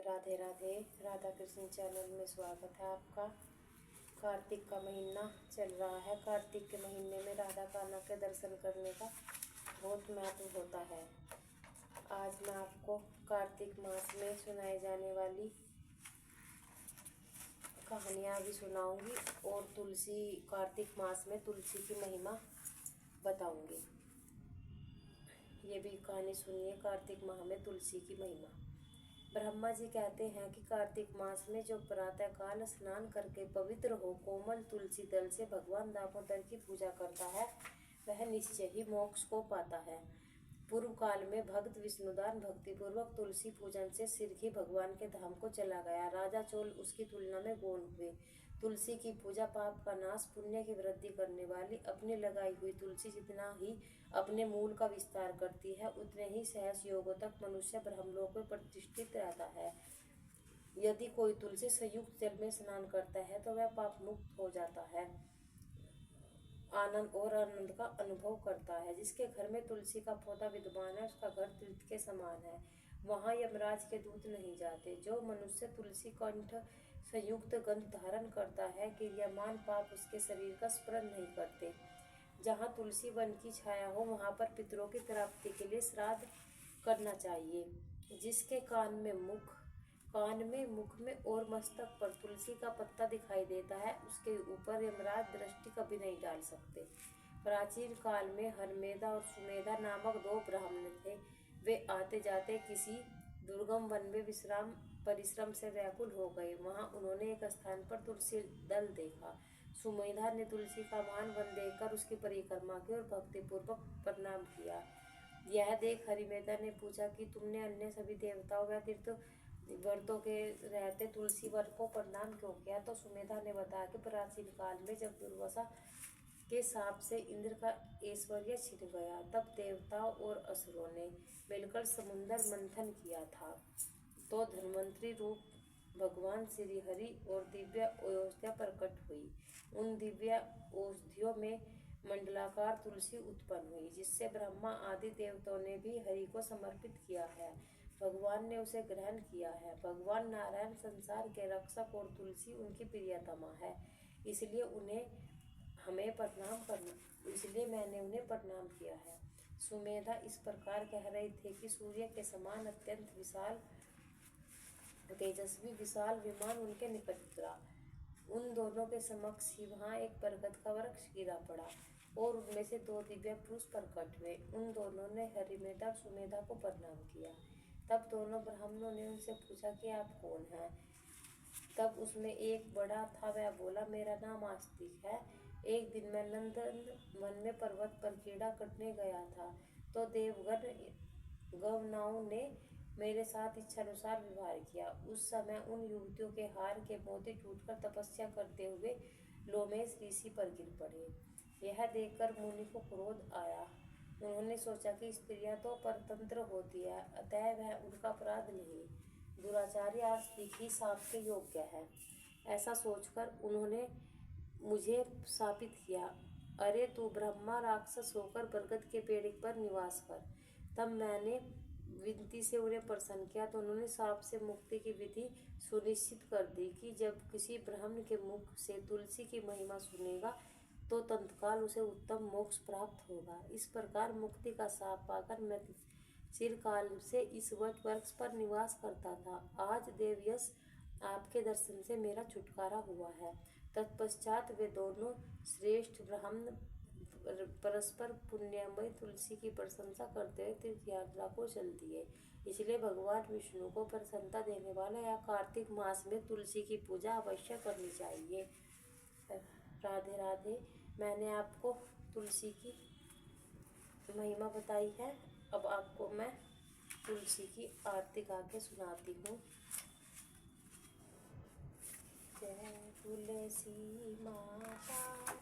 Radhe Radhe. Radha Krishna channel में स्वागत है आपका। कार्तिक का महीना चल रहा है। कार्तिक के महीने में राधा कान्हा के दर्शन करने का बहुत महत्व होता है। आज मैं आपको कार्तिक मास में सुनाई जाने वाली कहानियाँ भी सुनाऊंगी और कार्तिक मास में तुलसी की महिमा बताऊंगी। ये भी कहानी सुनिए, कार्तिक माह में तुलसी की महिमा। ब्रह्मा जी कहते हैं कि कार्तिक मास में जो प्रातः काल स्नान करके पवित्र हो कोमल तुलसी दल से भगवान दामोदर की पूजा करता है, वह निश्चय ही मोक्ष को पाता है। पूर्व काल में भक्त विष्णुदान भक्तिपूर्वक तुलसी पूजन से सिरखी भगवान के धाम को चला गया। राजा चोल उसकी तुलना में गौण हुए। तुलसी की पूजा पाप का नाश, पुण्य की वृद्धि करने वाली, अपनी लगाई हुई तुलसी जितना ही अपने मूल का विस्तार करती है, उतने ही सहस्र योगों तक मनुष्य ब्रह्मलोक में प्रतिष्ठित रहता है। यदि कोई तुलसी संयुक्त जल में स्नान करता है तो वह पाप मुक्त हो जाता है, आनंद का अनुभव करता है। जिसके घर में तुलसी का पौधा विद्यमान है, उसका घर तीर्थ के समान है, वहाँ यमराज के दूत नहीं जाते। जो मनुष्य तुलसी कंठ संयुक्त गंध धारण करता है, क्रियामान पाप उसके शरीर का स्पर्श नहीं करते। जहाँ तुलसी वन की छाया हो, वहाँ पर पितरों की प्राप्ति के लिए श्राद्ध करना चाहिए। जिसके कान में, मुख में और मस्तक पर तुलसी का पत्ता दिखाई देता है, उसके ऊपर यमराज दृष्टि कभी नहीं डाल सकते। प्राचीन काल में हरमेधा और सुमेधा नामक दो ब्राह्मण थे। वे आते जाते किसी दुर्गम वन में परिश्रम से व्याकुल हो गए। वहां उन्होंने एक स्थान पर तुलसी दल देखा। सुमेधा ने तुलसी का महान वन देखकर उसकी परिक्रमा की और भक्तिपूर्वक प्रणाम किया। यह देख हरिमेधा ने पूछा कि तुमने अन्य सभी देवताओं व तीर्थ व्रतों के रहते तुलसी वर को प्रणाम क्यों किया? तो सुमेधा ने बताया कि प्राचीन काल में जब दुर्वासा के शाप से इंद्र का ऐश्वर्य छिन गया, तब देवताओं और असुरों ने मिलकर समुद्र मंथन किया था, तो धन्वंतरी रूप भगवान श्री हरि और दिव्य औषधियाँ प्रकट हुई। उन दिव्य औषधियों में मंडलाकार तुलसी उत्पन्न हुई, जिससे ब्रह्मा आदि देवताओं ने भी हरि को समर्पित किया है। भगवान ने उसे ग्रहण किया है। भगवान नारायण संसार के रक्षक और तुलसी उनकी प्रियतमा है, इसलिए मैंने उन्हें प्रणाम किया है। सुमेधा इस प्रकार कह रहे थे कि सूर्य के समान अत्यंत विशाल तेजस्वी विशाल विमान उनके निकट उतरा। उन दोनों के समक्ष ही वहाँ एक बरगद का वृक्ष गिरा पड़ा और उनमें से दो दिव्य पुरुष प्रकट हुए। उन दोनों ने हरिमेधा और सुमेधा को प्रणाम किया। तब दोनों ब्राह्मणों ने उनसे पूछा कि आप कौन हैं? तब उसमें एक बड़ा था, वह बोला, मेरा नाम आस्तिक है। एक दिन मैं नंदन वन में पर्वत पर कीड़ा कटने गया था, तो देवगण गवनाओं ने मेरे साथ इच्छानुसार व्यवहार किया। उस समय उन युवतियों के हार के मोती टूटकर तपस्या करते हुए लोमेश ऋषि पर गिर पड़े। यह देखकर मुनि को क्रोध आया। उन्होंने सोचा कि स्त्रियां तो परतंत्र होती है, अतः वह उनका अपराध नहीं, दुराचारी आस्तिक ही शाप के योग्य है। ऐसा सोचकर उन्होंने मुझे शापित किया, अरे तू ब्रह्मा राक्षस होकर बरगद के पेड़ पर निवास कर। तब मैंने विनती से उन्हें प्रसन्न किया, तो उन्होंने शाप से मुक्ति की विधि सुनिश्चित कर दी कि जब किसी ब्राह्मण के मुख से तुलसी की महिमा सुनेगा तो तत्काल उसे उत्तम मोक्ष प्राप्त होगा। इस प्रकार मुक्ति का शाप पाकर मैं चिरकाल से इस वट वृक्ष पर निवास करता था। आज देवयश आपके दर्शन से मेरा छुटकारा हुआ है। तत्पश्चात वे दोनों श्रेष्ठ ब्राह्मण परस्पर पुण्यमय तुलसी की प्रशंसा करते हुए तीर्थ यात्रा को चल दिए। इसलिए भगवान विष्णु को प्रसन्नता देने वाला या कार्तिक मास में तुलसी की पूजा अवश्य करनी चाहिए। राधे राधे। मैंने आपको तुलसी की महिमा बताई है। अब आपको मैं तुलसी की आरती गा के सुनाती हूँ। जय तुलसी माता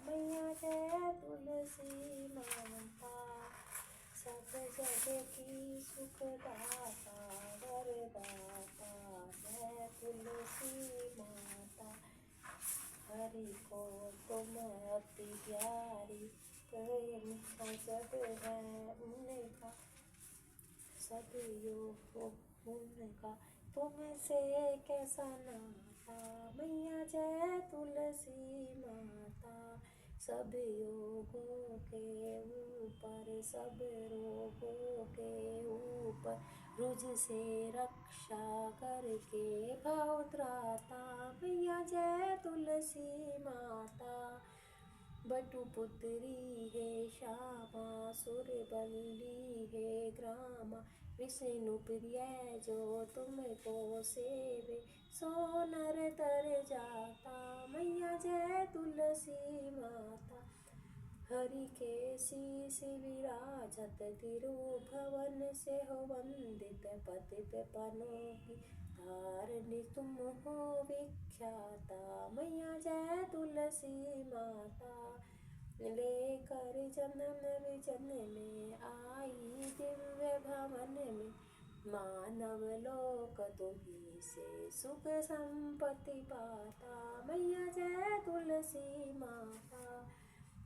मैया, जय तुलसी माता, सब जग की सुखदाता वरदाता। जय तुलसी माता, हरि को तुम अति प्यारी, प्रेम सजग है उनका, सब योग उनका, तुमसे कैसा नाता, मैया जय तुलसी माता। सब योगों के ऊपर, सब रोगों के ऊपर, रुझ से रक्षा करके भव त्राता, मैया जय तुलसी माता। बटुपुत्री है श्यामा, सुरबल्ली है ग्रामा, विष्णु प्रिय जो तुमको सेवे, सो नर तर जाता, मैया जय तुलसी माता। हरि के शीश विराजत, तिरुभुवन से हो वंदित, पतित पावनों की धारिणी तुम हो विख्याता, मैया जय तुलसी माता। लेकर जन्म विजन में आई दिव्य भवन में, मानव लोक तुम्ही से सुख संपत्ति पाता, मैया जय तुलसी माता।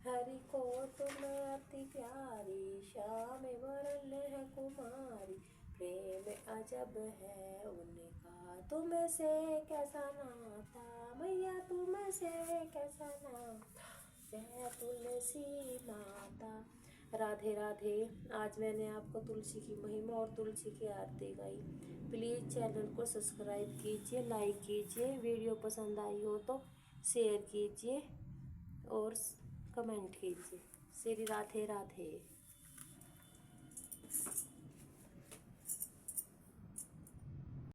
हरि को तुम अति प्यारी, श्याम वरण है कुमारी, प्रेम अजब है उनका तुमसे कैसा नाता, मैया तुमसे कैसा नाता, जय तुलसी माता। राधे राधे। आज मैंने आपको तुलसी की महिमा और तुलसी की आरती गाई। प्लीज़ चैनल को सब्सक्राइब कीजिए, लाइक कीजिए, वीडियो पसंद आई हो तो शेयर कीजिए और कमेंट कीजिए। श्री राधे राधे।